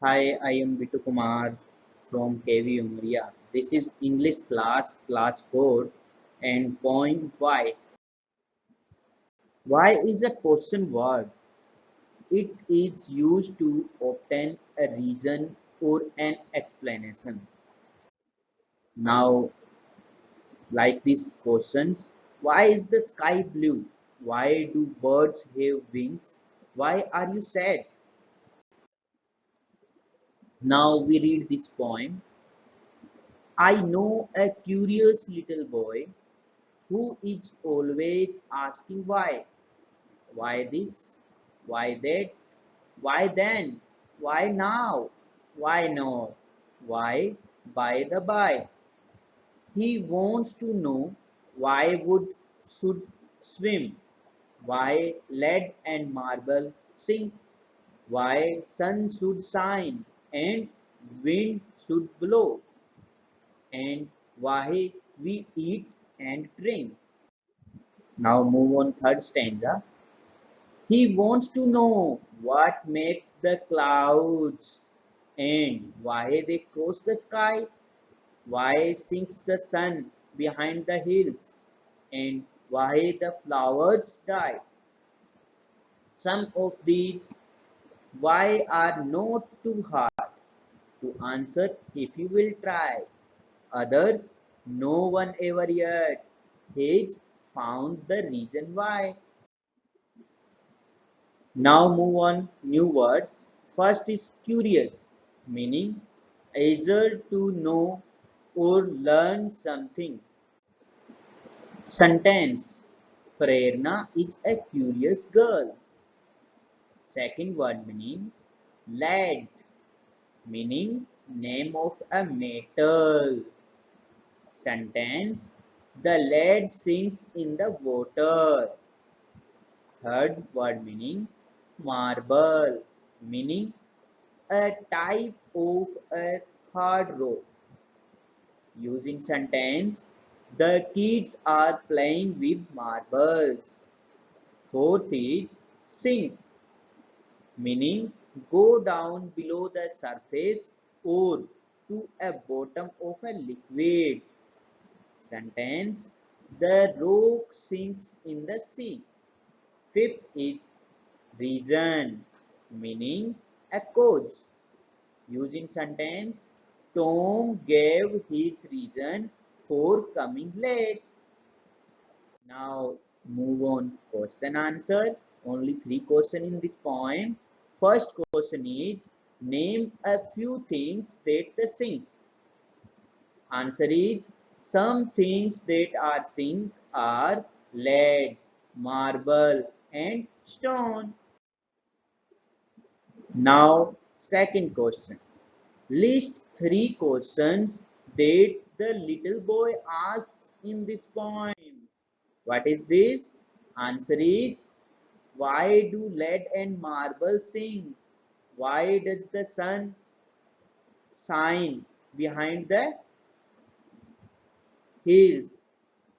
Hi, I am Bitu Kumar from KV Umaria. This is English class 4, and point why. Why is a question word? It is used to obtain a reason or an explanation. Now, like these questions, why is the sky blue? Why do birds have wings? Why are you sad? Now we read this poem. I know a curious little boy who is always asking why. Why this? Why that? Why then? Why now? Why not? Why by the by? He wants to know why wood should swim, why lead and marble sink, why sun should shine and wind should blow, and why we eat and drink. Now move on third stanza. He wants to know what makes the clouds and why they cross the sky, why sinks the sun behind the hills, and why the flowers die. Some of these why are not too hard to answer if you will try. Others, no one ever yet has found the reason why. Now move on new words. First is curious, meaning eager to know or learn something. Sentence. Prerna is a curious girl. Second word meaning lead, meaning name of a metal. Sentence. The lead sinks in the water. Third word meaning marble, meaning a type of a hard rock. Using sentence, the kids are playing with marbles. Fourth is sink, meaning go down below the surface or to a bottom of a liquid. Sentence, the rock sinks in the sea. Fifth is reason, meaning a cause. Using sentence, Tom gave his reason for coming late. Now move on question answer. Only three questions in this poem. First question is name a few things that the sink. Answer is some things that are sink are lead, marble and stone. Now second question. List three questions that the little boy asks in this poem. What is this? Answer is why do lead and marble sing? Why does the sun shine behind the hills?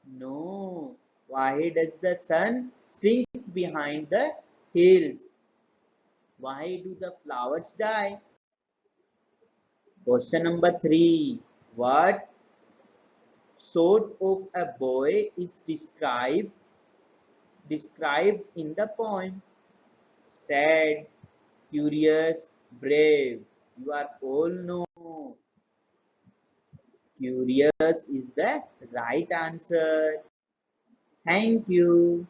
No. Why does the sun sink behind the hills? Why do the flowers die? Question number three. What sort of a boy is described in the poem? Sad, curious, brave. You are all know. Curious is the right answer. Thank you.